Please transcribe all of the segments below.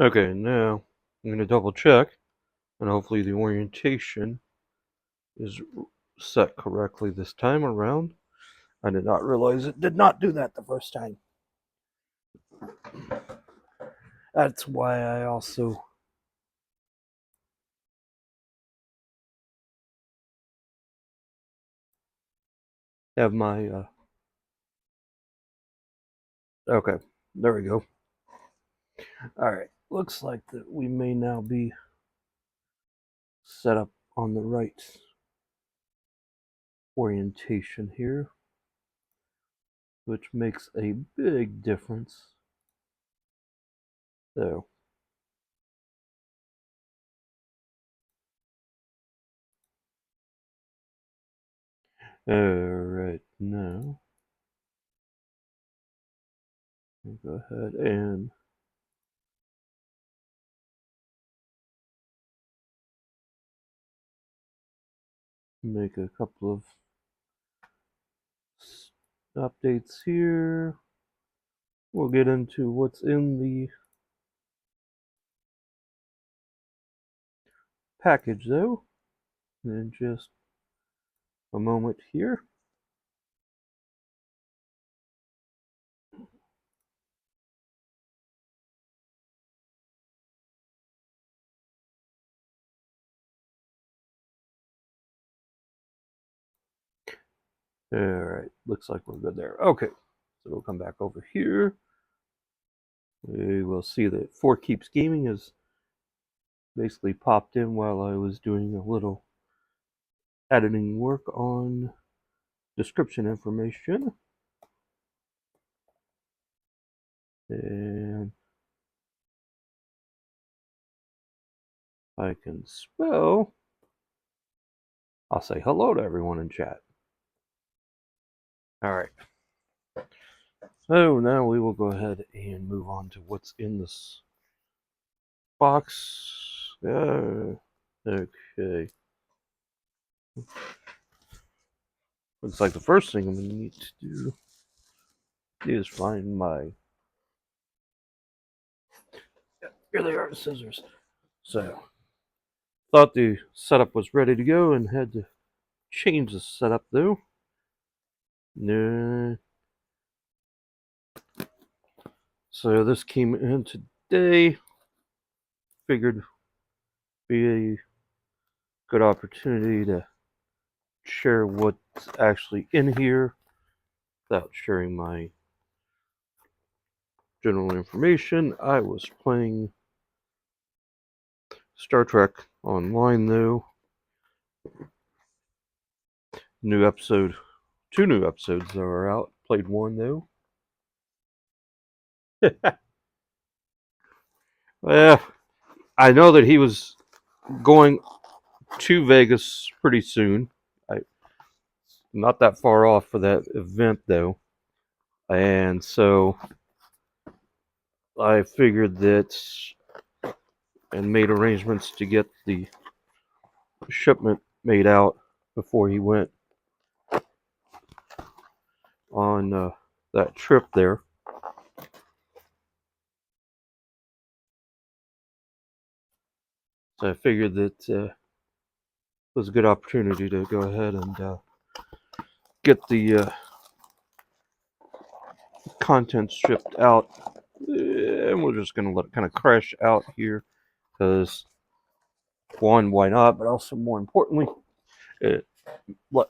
Okay, now I'm going to double check, and hopefully the orientation is set correctly this time around. I did not realize it did not do that the first time. That's why I also have my, okay, there we go. Alright, looks like that we may now be set up on the right orientation here, which makes a big difference. So, alright, now we'll go ahead and make a couple of updates here. We'll get into what's in the package though in just a moment here. Alright, looks like we're good there. Okay, so we'll come back over here. We will see that Four Keeps Gaming has basically popped in while I was doing a little editing work on description information. And I can spell. I'll say hello to everyone in chat. Alright. So now we will go ahead and move on to what's in this box. Okay. Looks like the first thing I'm going to need to do is find my. Here they are, scissors. So, thought the setup was ready to go and had to change the setup though. No. So this came in today. Figured be a good opportunity to share what's actually in here without sharing my general information. I was playing Star Trek Online though. New episode, 2 new episodes that are out. Played one though. Well, I know that he was going to Vegas pretty soon. Not that far off for that event though. And so I figured that and made arrangements to get the shipment made out before he went on that trip there. So I figured that it was a good opportunity to go ahead and get the content shipped out. And we're just going to let it kind of crash out here because, one, why not? But also, more importantly, it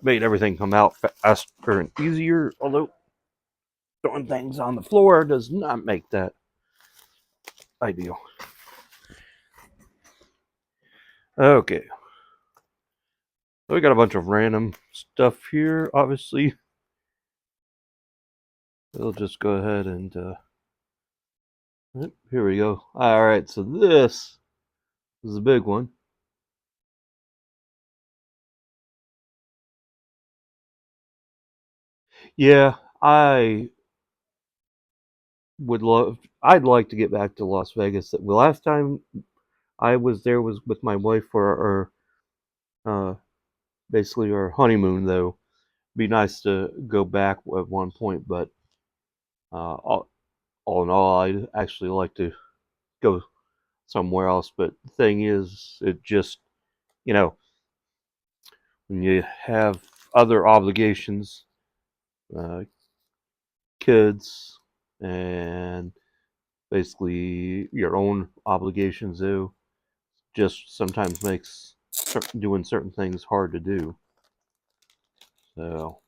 made everything come out faster and easier. Although throwing things on the floor does not make that ideal. Okay. So we got a bunch of random stuff here, obviously. We'll just go ahead and here we go. Alright, so this is a big one. Yeah, I'd like to get back to Las Vegas. The last time I was there was with my wife for our basically our honeymoon though. Be nice to go back at one point, but all in all, I'd actually like to go somewhere else. But the thing is, it just, you know, when you have other obligations, uh, kids, and basically your own obligations, though, just sometimes makes doing certain things hard to do. So,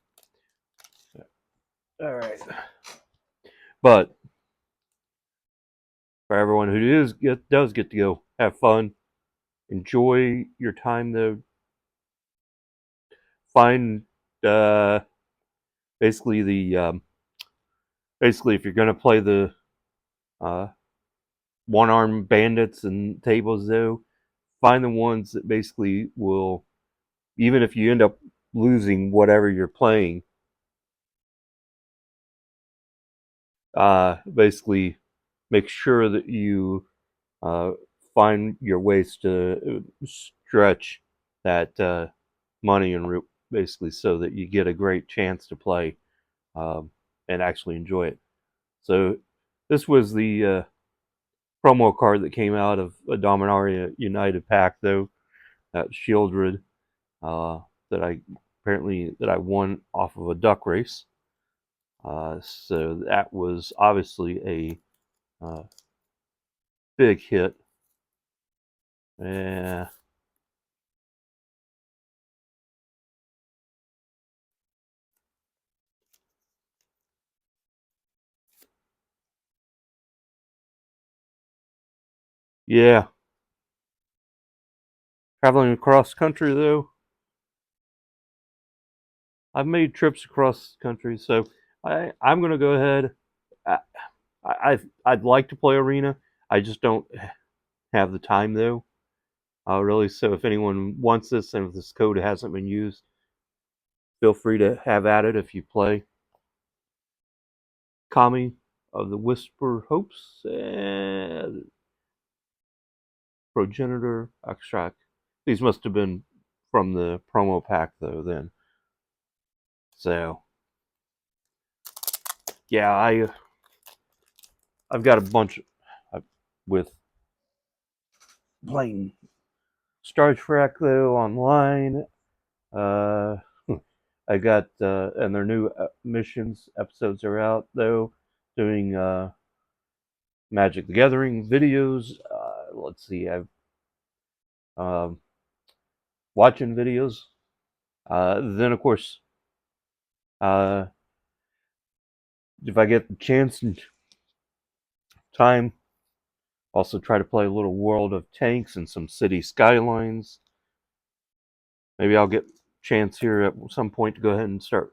all right. But for everyone who does get to go have fun, enjoy your time, though. Find uh, basically basically if you're gonna play the uh, one-armed bandits and tables, though, find the ones that basically will, even if you end up losing whatever you're playing, basically make sure that you uh, find your ways to stretch that money and root, basically, so that you get a great chance to play and actually enjoy it. So this was the promo card that came out of a Dominaria United pack, though, that Shieldred, uh, that I won off of a duck race. So that was obviously a big hit. Yeah. Yeah. Traveling across country, though, I've made trips across country, so I'm gonna go ahead. I, I'd like to play Arena. I just don't have the time, though. Really. So if anyone wants this and if this code hasn't been used, feel free to have at it if you play. Kami of the Whisper Hopes and Progenitor Extract. These must have been from the promo pack, though, then. So yeah, I've got a bunch with playing Star Trek, though, online. Uh, I got and their new missions episodes are out, though. Doing Magic the Gathering videos. Let's see, I've um, watching videos. Then, of course, uh, if I get the chance and time, also try to play a little World of Tanks and some City Skylines. Maybe I'll get a chance here at some point to go ahead and start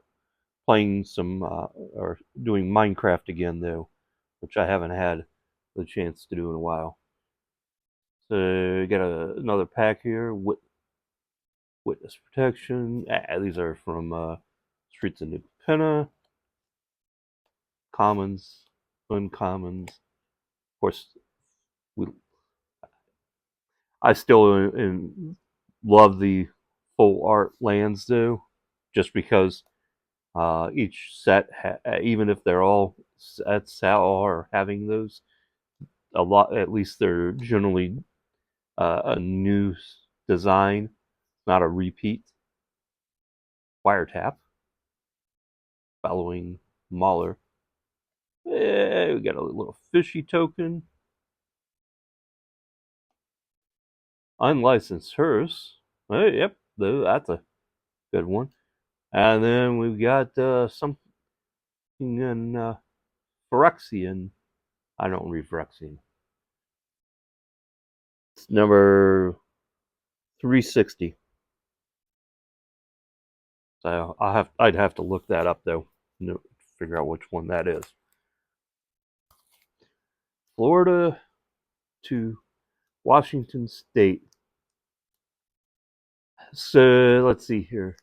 playing some or doing Minecraft again, though, which I haven't had the chance to do in a while. So we got another pack here. Witness Protection. These are from Streets of New Capenna. Commons, uncommons. Of course, we, I still love the full art lands, though, just because each set, even if they're all sets are having those, a lot, at least they're generally a new design, not a repeat. Wiretap, following Mahler. We got a little fishy token. Unlicensed hearse. Yep, that's a good one. And then we've got something in Phyrexian. I don't read Phyrexian. It's number 360. So I'd have to look that up, though, to figure out which one that is. Florida to Washington State. So let's see here.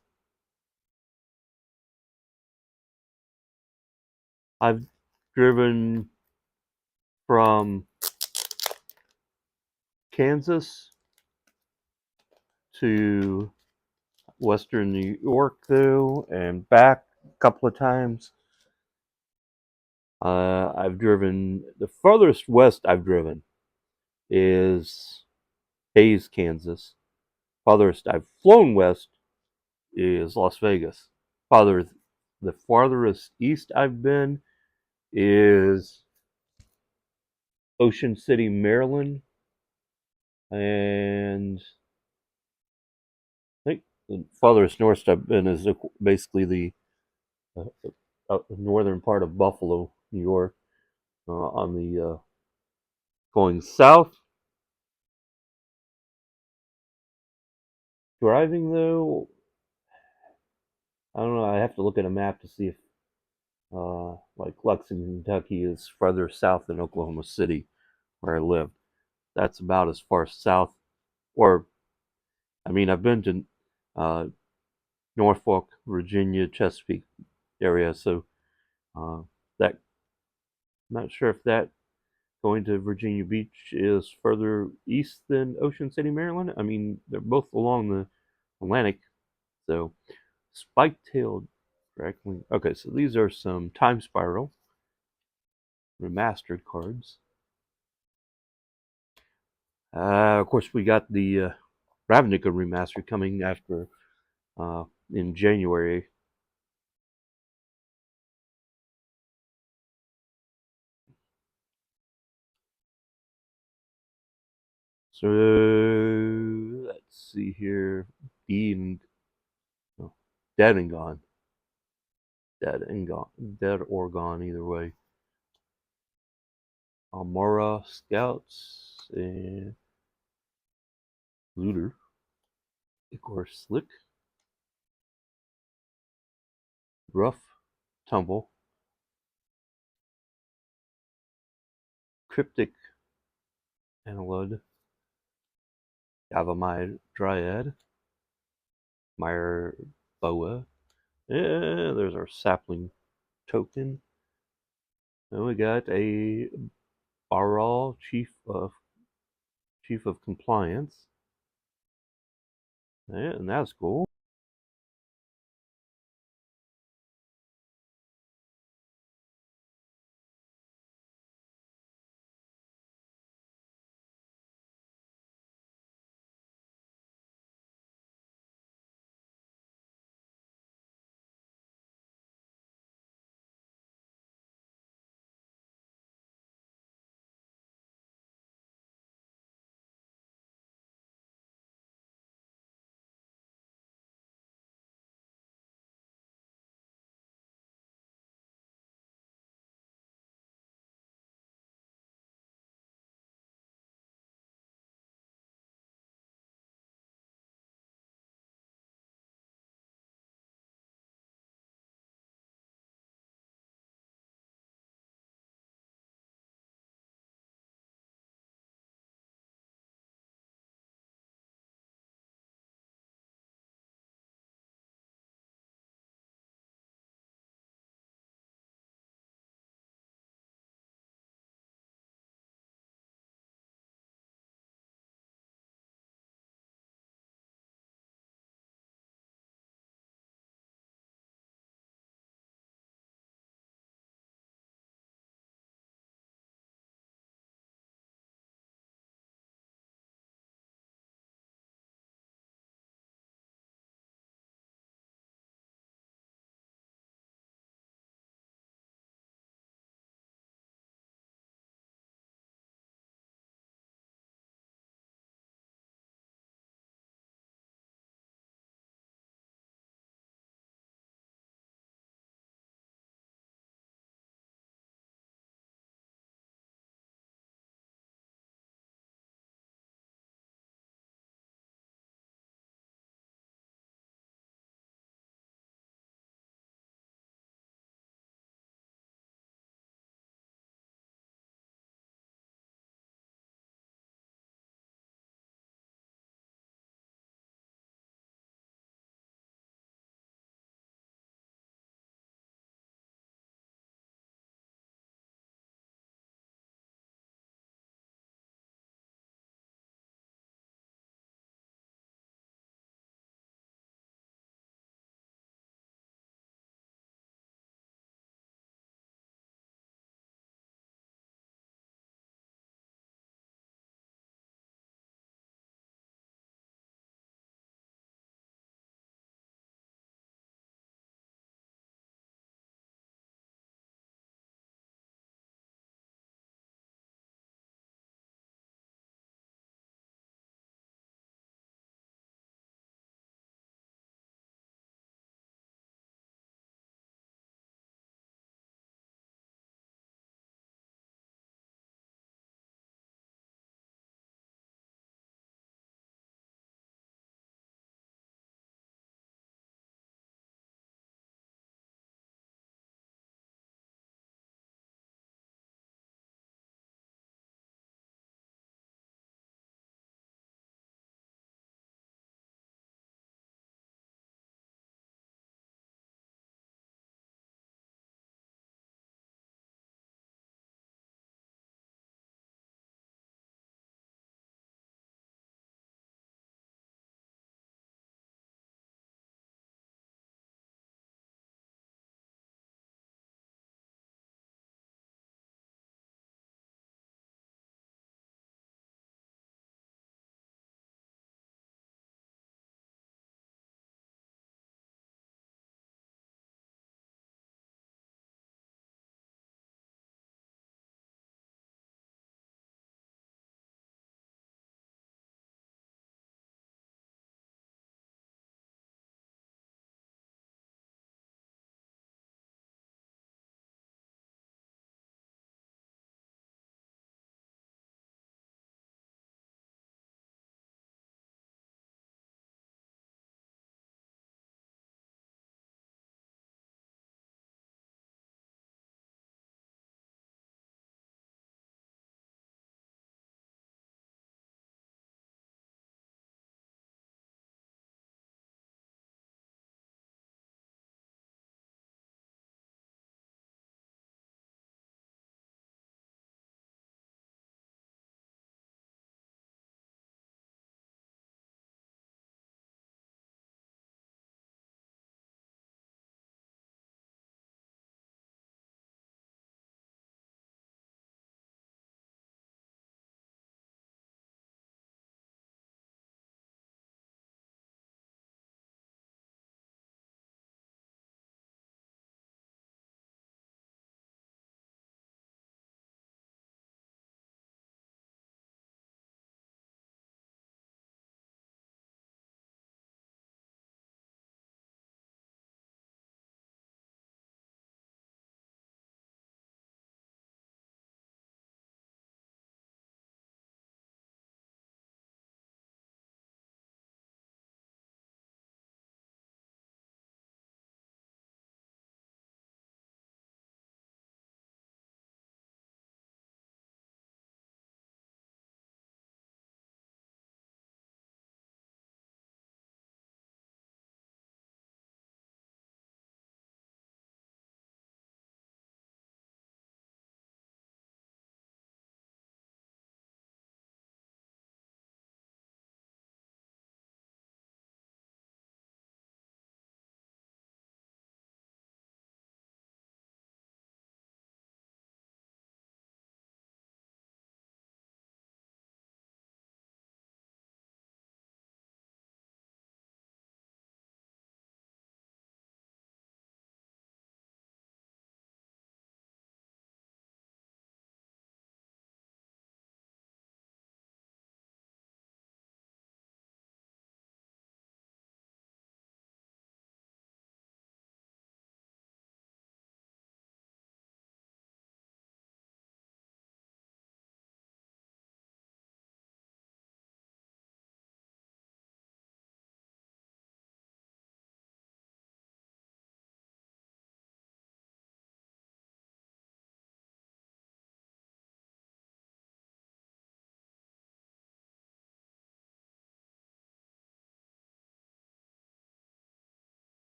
I've driven from Kansas to Western New York, though, and back a couple of times. I've driven the furthest west I've driven is Hayes, Kansas. Farthest I've flown west is Las Vegas. The farthest east I've been is Ocean City, Maryland, and I think the farthest north I've been is basically the northern part of Buffalo, New York. On the going south, driving though, I don't know. I have to look at a map to see if like Lexington, Kentucky is further south than Oklahoma City, where I live. That's about as far south. Or, I mean, I've been to uh, Norfolk, Virginia, Chesapeake area, so uh, that I'm not sure if that going to Virginia Beach is further east than Ocean City, Maryland. I mean, they're both along the Atlantic, so spike-tailed directly. Okay, so these are some Time Spiral remastered cards. Of course, we got the Ravnica remaster coming after in January. So let's see here. Being no, dead and gone. Dead and gone. Dead or gone, either way. Almora Scouts and Looter. Igor Slick. Rough Tumble. Cryptic Annelud. Yavimide Dryad. Meyer Boa. Yeah, there's our sapling token. Then we got a Baral Chief of Compliance. Yeah, and that's cool.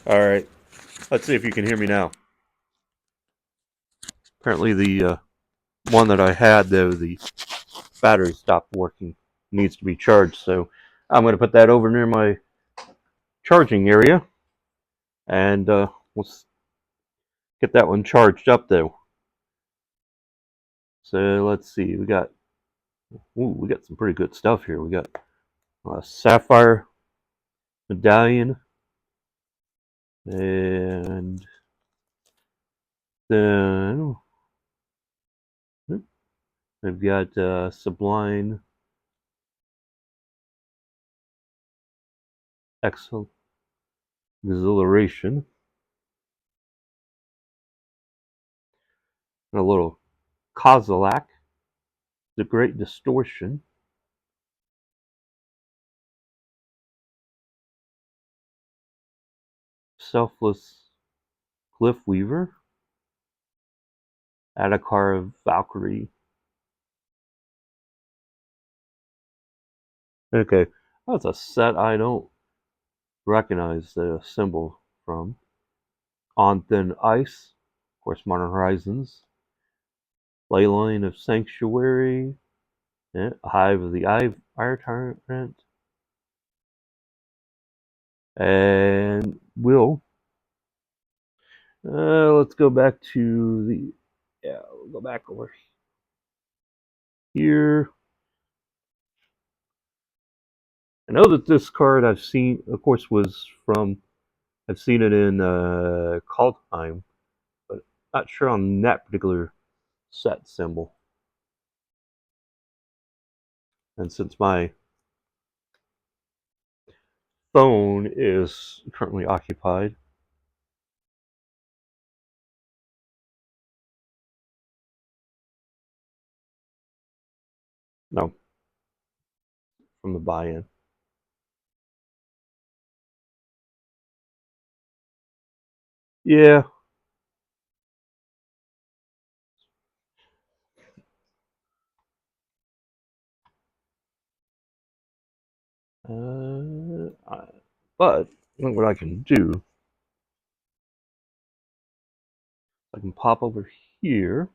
All right. Let's see if you can hear me now. Apparently, the one that I had, though, the battery stopped working. Needs to be charged. So I'm going to put that over near my charging area, and let's get that one charged up, though. So let's see. We got some pretty good stuff here. We got a sapphire medallion, and then we've got sublime exhilaration, and a little kozilak, the great distortion, selfless glyph weaver, Adakar Valkyrie. Okay, that's a set I don't recognize the symbol from. On Thin Ice, of course, Modern Horizons, Leyline of Sanctuary, Hive of the Ire Tyrant, and let's go back to we'll go back over here. I know that this card I've seen, of course, I've seen it in Kaldheim, but not sure on that particular set symbol. And since my phone is currently occupied, no, from the buy-in. Yeah. But what I can do, I can pop over here,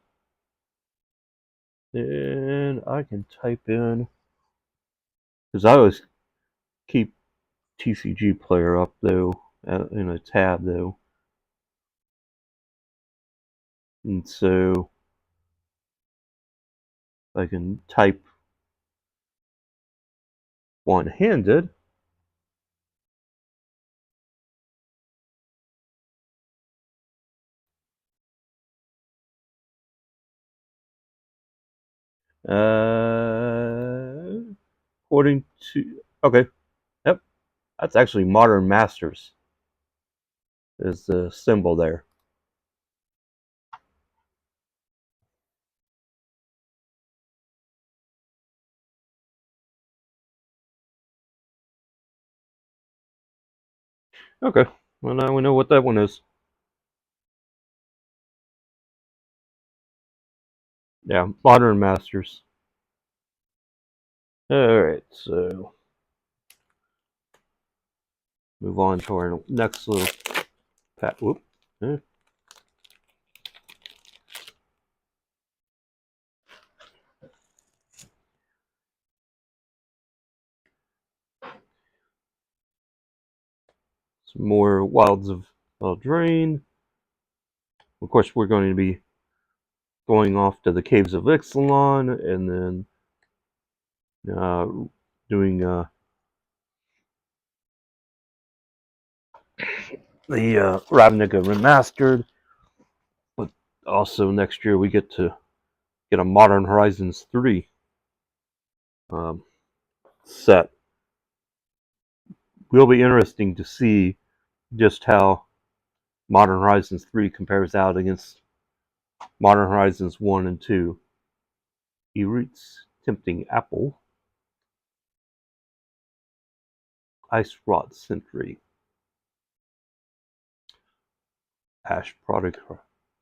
and I can type in, because I always keep TCG Player up though, in a tab though, and so I can type one-handed. According to, okay, yep, that's actually Modern Masters is the symbol there. Okay, well now we know what that one is. Yeah, Modern Masters. Alright, so move on to our next little pat. Whoop. Eh. Some more Wilds of Eldraine. Of course, we're going to be going off to the Caves of Ixalan and then doing the Ravnica Remastered. But also next year we get to get a Modern Horizons 3 set. Will be interesting to see just how Modern Horizons 3 compares out against Modern Horizons 1 and 2. Eret's Tempting Apple, Ice Rod Sentry, Ash Party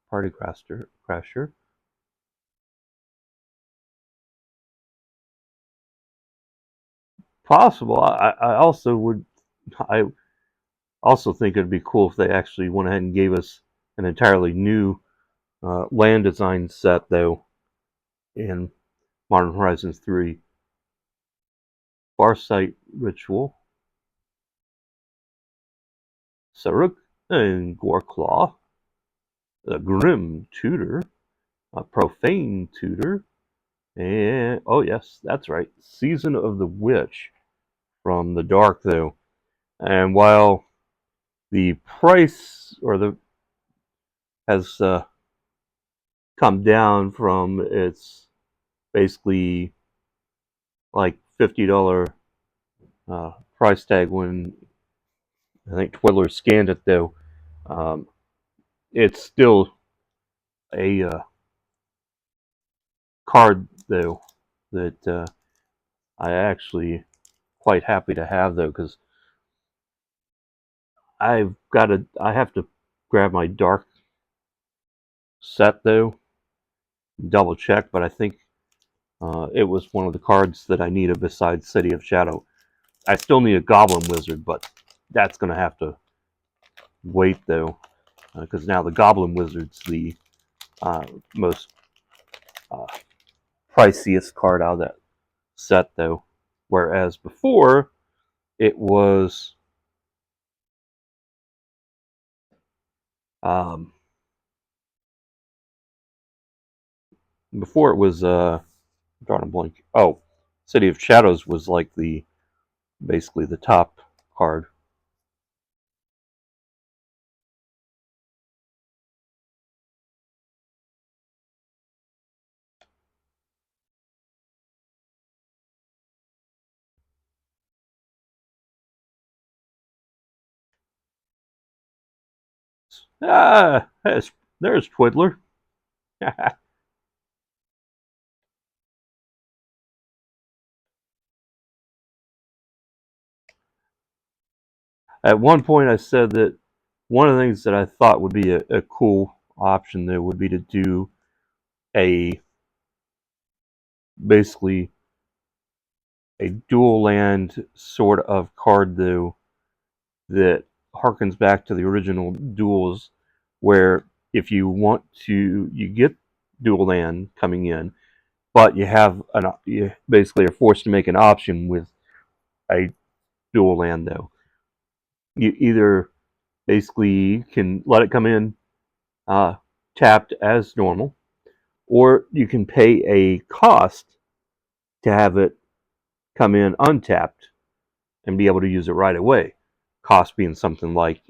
Crasher, possible. I also would, I Also think it'd be cool if they actually went ahead and gave us an entirely new land design set, though, in Modern Horizons 3. Farsight Ritual, Saruk and Goreclaw, the Grim Tutor, a Profane Tutor, and oh yes, that's right, Season of the Witch from the Dark, though. And while the price or the has come down from its basically like $50 price tag when I think Twiddler scanned it, though, um, it's still a card, though, that I actually quite happy to have, though, because I have to grab my dark set, though, double check, but I think it was one of the cards that I needed besides City of Shadow. I still need a Goblin Wizard, but that's going to have to wait, though, because now the Goblin Wizard's the most uh, priciest card out of that set, though. Whereas before, it was um, before it was I'm drawing a blank. Oh, City of Shadows was like the basically the top card. There's Twiddler. At one point, I said that one of the things that I thought would be a cool option there would be to do a basically a dual land sort of card, though, that harkens back to the original duels, where if you want to, you get dual land coming in, but you basically are forced to make an option with a dual land, though. You either basically can let it come in tapped as normal, or you can pay a cost to have it come in untapped and be able to use it right away. Cost being something like,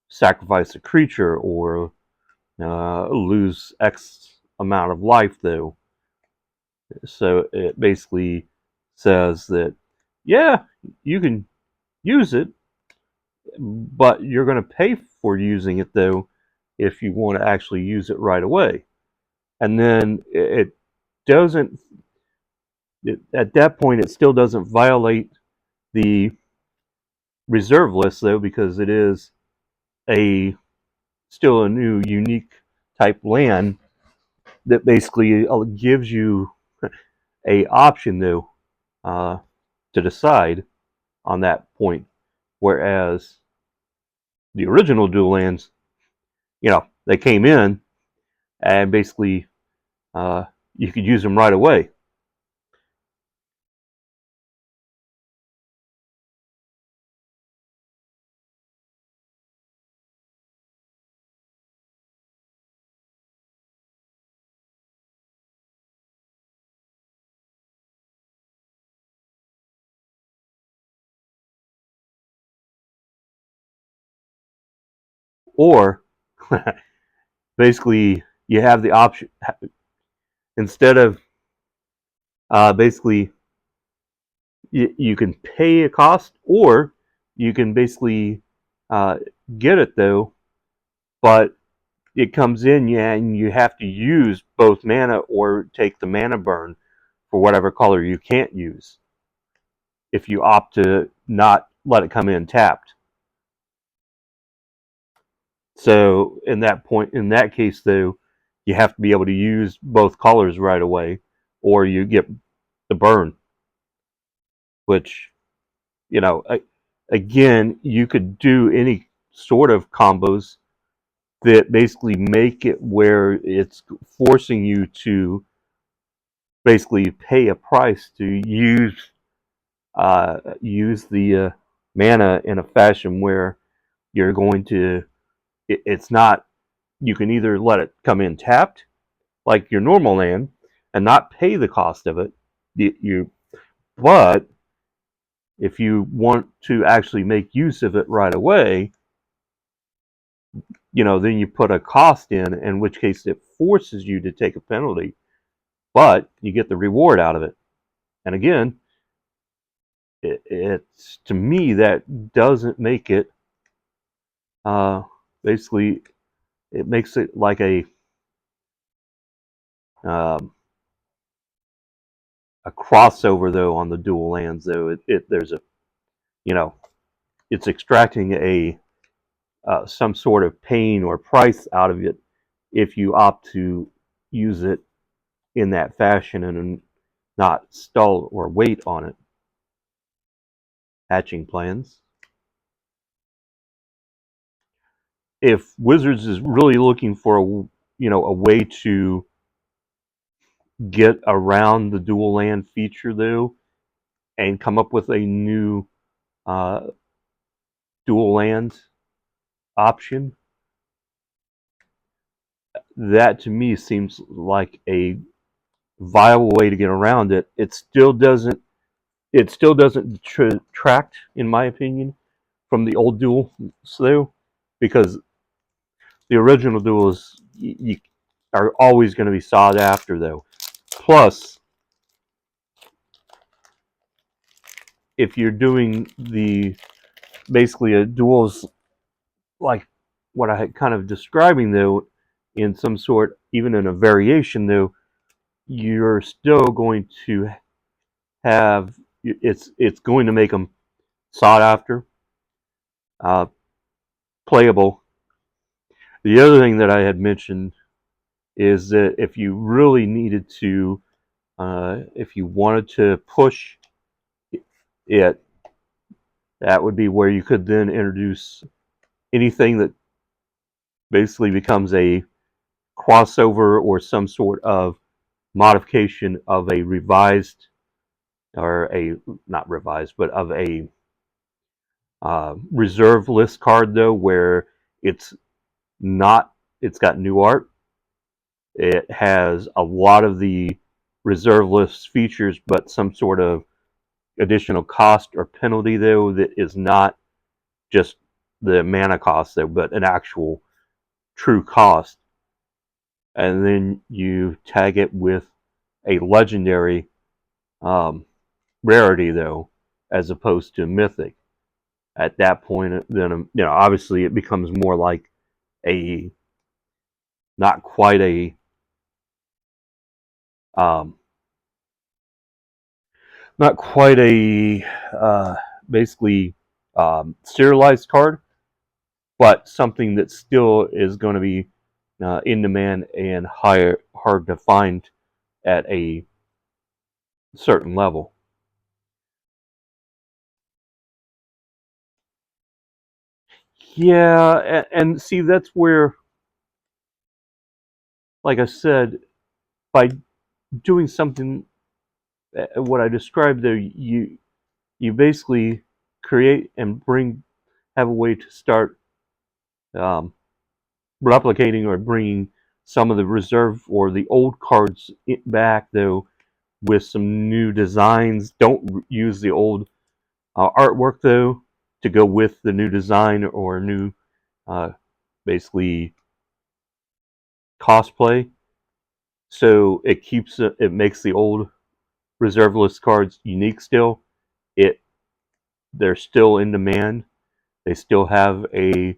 sacrifice a creature or lose X amount of life, though. So it basically says that, yeah, you can use it, but you're going to pay for using it, though, if you want to actually use it right away. And then it doesn't, at that point, it still doesn't violate the reserve list, though, because it is a still a new unique type land that basically gives you a option, though, to decide on that point. Whereas the original dual lands, they came in and basically you could use them right away. Or basically you have the option, instead of basically you can pay a cost, or you can basically uh, get it, though, but it comes in, yeah, and you have to use both mana or take the mana burn for whatever color you can't use if you opt to not let it come in tapped. So in that case, though, you have to be able to use both colors right away, or you get the burn, which, you know, again, you could do any sort of combos that basically make it where it's forcing you to basically pay a price to use the mana in a fashion where you're going to. It's not. You can either let it come in tapped, like your normal land, and not pay the cost of it. But if you want to actually make use of it right away, then you put a cost in which case it forces you to take a penalty, but you get the reward out of it. And again, it's to me that doesn't make it. Basically, it makes it like um, a crossover though on the dual lands though. There's a it's extracting a some sort of pain or price out of it if you opt to use it in that fashion and not stall or wait on it. Hatching plans. If Wizards is really looking for a way to get around the dual land feature though, and come up with a new uh, dual land option, that to me seems like a viable way to get around it. It still doesn't detract, in my opinion, from the old duels though, because the original duels you are always going to be sought after though. Plus, if you're doing the basically a duels like what I had kind of describing though, in some sort, even in a variation though, you're still going to have it's going to make them sought after, uh, playable. The other thing that I had mentioned is that if you really needed to, if you wanted to push it, that would be where you could then introduce anything that basically becomes a crossover or some sort of modification of a revised, or a not revised, but of a reserve list card though, where it's not, it's got new art, it has a lot of the reserve list features, but some sort of additional cost or penalty though that is not just the mana cost though, but an actual true cost. And then you tag it with a legendary rarity though, as opposed to mythic. At that point, then obviously it becomes more like a not quite a um, not quite a basically serialized card, but something that still is going to be in demand and hard to find at a certain level. Yeah, and see that's where, like I said, by doing something what I described there, you basically create and have a way to start um, replicating or bringing some of the reserve or the old cards back though, with some new designs. Don't use the old artwork though to go with the new design or new uh, basically cosplay. So it makes the old reserve list cards unique still. It They're still in demand. They still have a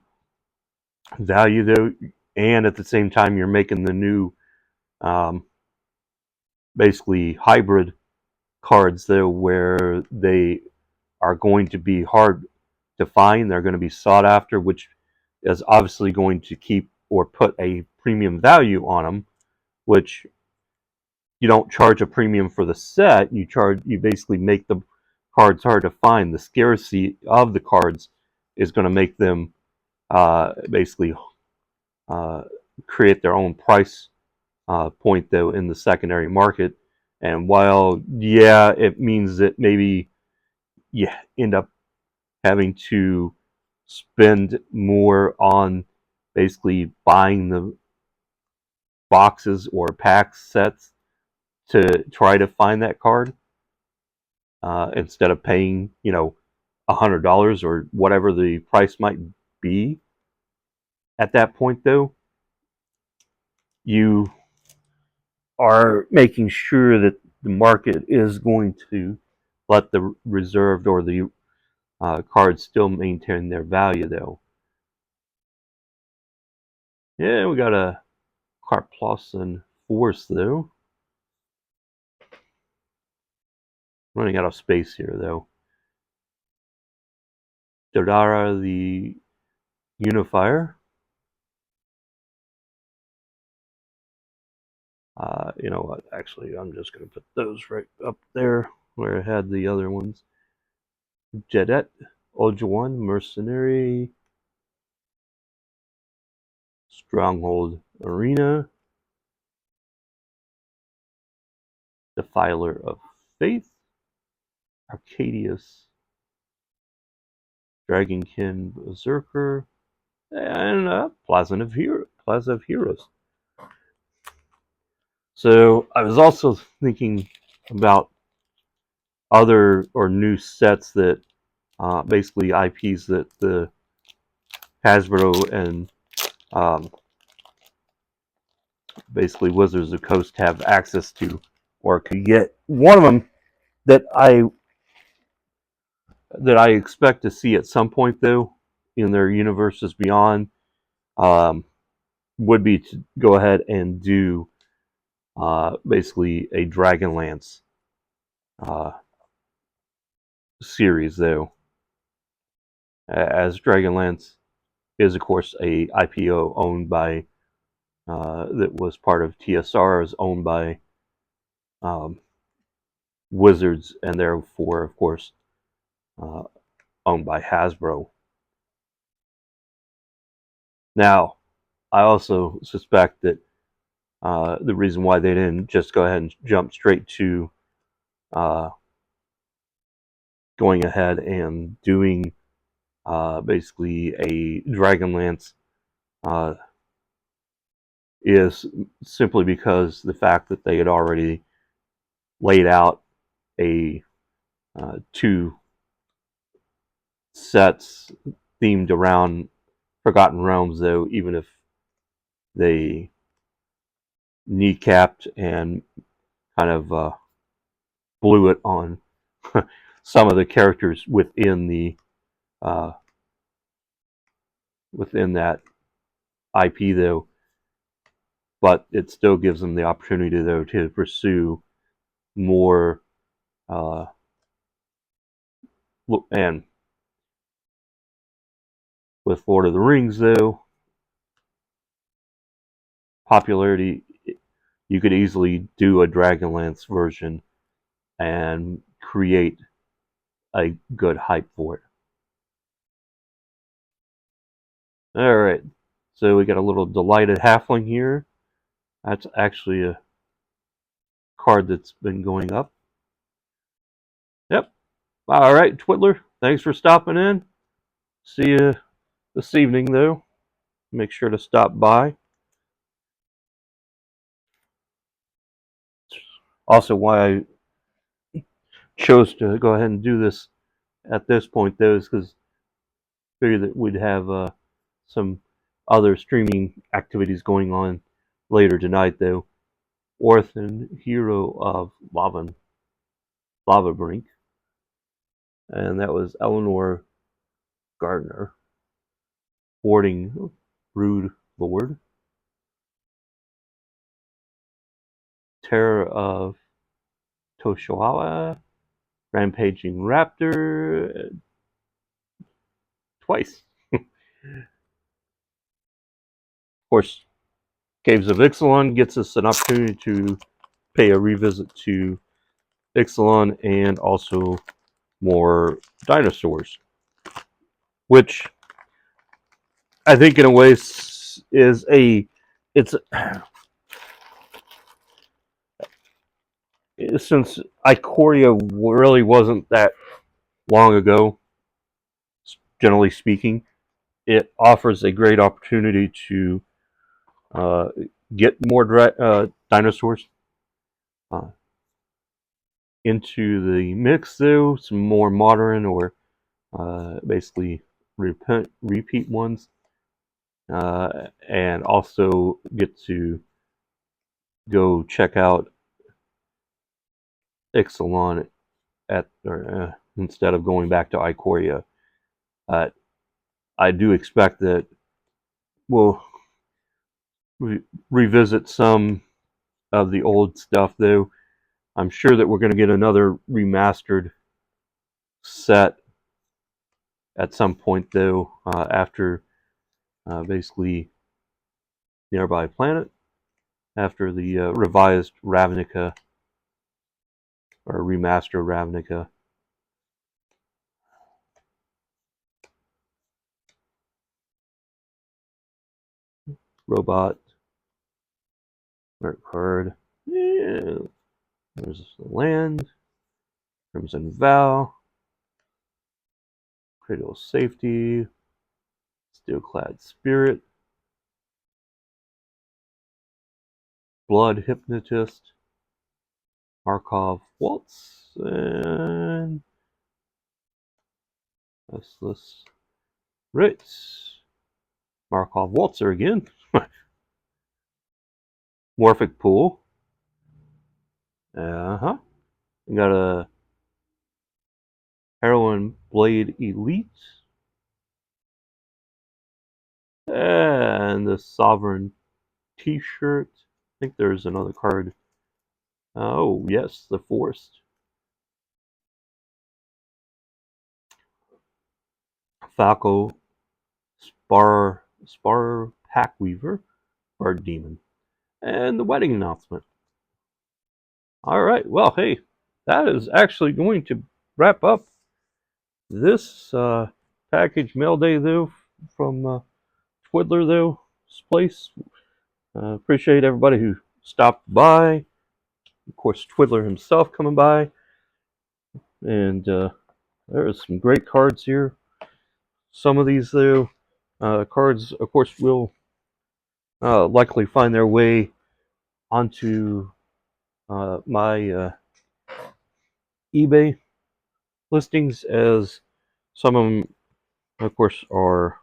value though, and at the same time you're making the new um, basically hybrid cards though, where they are going to be hard to find. They're going to be sought after, which is obviously going to keep or put a premium value on them, which you don't charge a premium for the set. You basically make the cards hard to find, the scarcity of the cards is going to make them basically create their own price point, though, in the secondary market. And while, yeah, it means that maybe you end up having to spend more on basically buying the boxes or pack sets to try to find that card, instead of paying, $100 or whatever the price might be. At that point, though, you are making sure that the market is going to let the reserved or the cards still maintain their value, though. Yeah, we got a Carplausen Force, though. Running out of space here, though. Dodara, the Unifier. You know what? Actually, I'm just going to put those right up there where I had the other ones. Jedet, Ojuan, Mercenary, Stronghold Arena, Defiler of Faith, Arcadius, Dragonkin Berserker, and Plaza of Heroes. So I was also thinking about other or new sets that basically IPs that the Hasbro and basically Wizards of the Coast have access to or could get. One of them that I expect to see at some point, though, in their Universes Beyond, would be to go ahead and do basically a Dragonlance series, though, as Dragonlance is, of course, a IPO owned by that was part of TSR, is owned by Wizards, and therefore, of course, owned by Hasbro. Now, I also suspect that the reason why they didn't just go ahead and jump straight to going ahead and doing basically a Dragonlance is simply because the fact that they had already laid out a 2 sets themed around Forgotten Realms, though, even if they kneecapped and kind of blew it on some of the characters within the within that IP, though. But it still gives them the opportunity, though, to pursue more and with Lord of the Rings, though, popularity, you could easily do a Dragonlance version and create a good hype for it. Alright, so we got a little Delighted Halfling here. That's actually a card that's been going up. Yep. Alright, Twiddler, thanks for stopping in. See you this evening, though. Make sure to stop by. Also, why I chose to go ahead and do this at this point, though, is because I figured that we'd have some other streaming activities going on later tonight, though. Orphan, Hero of Lava Brink, and that was Eleanor Gardner. Boarding Brood Lord. Terror of Toshiwawa. Rampaging Raptor. Twice. Of course, Caves of Ixalan gets us an opportunity to pay a revisit to Ixalan and also more dinosaurs, which I think in a way is it's since Ikoria really wasn't that long ago, generally speaking, it offers a great opportunity to uh, get more dinosaurs uh, into the mix, though some more modern or basically repeat ones, and also get to go check out Ixalan instead of going back to Ikoria. Uh, I do expect that we'll revisit some of the old stuff, though. I'm sure that we're going to get another remastered set at some point, though, after basically Nearby Planet, after the revised Ravnica or remastered Ravnica. Robot, Merc card. Yeah. There's the land. Crimson Vow. Cradle of Safety. Steelclad Spirit. Blood Hypnotist. Markov Waltz. And Restless Ritz. Markov Waltzer again. Morphic Pool. Uh-huh. We got a Heroin Blade Elite. And the Sovereign T-shirt. I think there's another card. Oh, yes, the Forest. Falco Spar Packweaver, or Demon. And the wedding announcement. Alright, well, hey, that is actually going to wrap up this package mail day, though, from Twiddler, though, place. Appreciate everybody who stopped by. Of course, Twiddler himself coming by. And there are some great cards here. Some of these, though, cards, of course, will likely find their way onto my eBay listings, as some of them, of course, are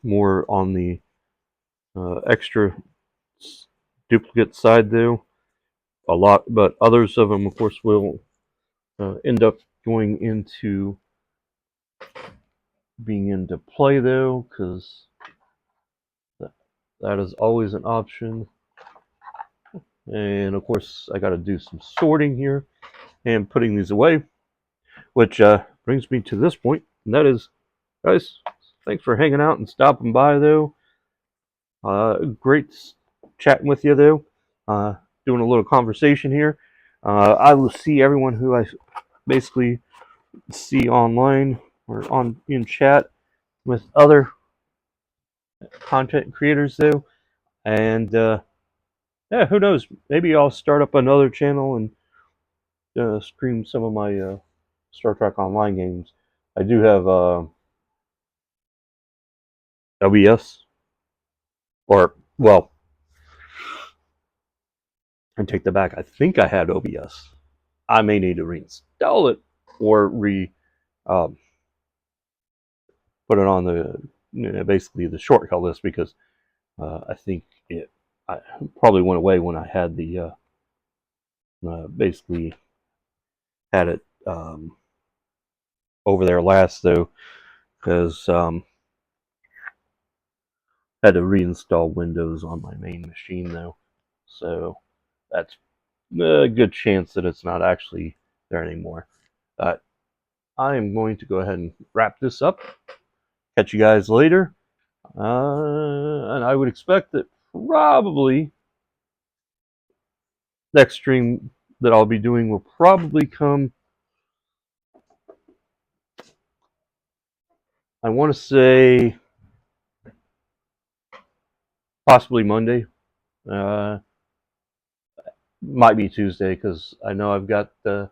more on the extra duplicate side, though. A lot, but others of them, of course, will end up going into being into play, though, because that is always an option. And of course, I got to do some sorting here and putting these away, which brings me to this point, and that is, guys, thanks for hanging out and stopping by, though. Great chatting with you, though. Doing a little conversation here. I will see everyone who I basically see online or on in chat with other content creators, though. And yeah, who knows? Maybe I'll start up another channel and stream some of my Star Trek Online games. I do have OBS, or well, I take that back. I think I had OBS. I may need to reinstall it or um, put it on the basically the shortcut list, because I think I probably went away when I had the basically had it over there last, though, because had to reinstall Windows on my main machine, though, so that's a good chance that it's not actually there anymore. I am going to go ahead and wrap this up. Catch you guys later. And I would expect that probably next stream that I'll be doing will probably come I want to say possibly Monday. Might be Tuesday because I know I've got a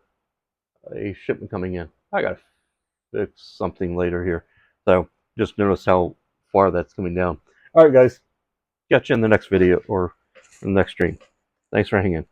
shipment coming in. I got to fix something later here. So just notice how far that's coming down. All right, guys. Catch you in the next video or the next stream. Thanks for hanging.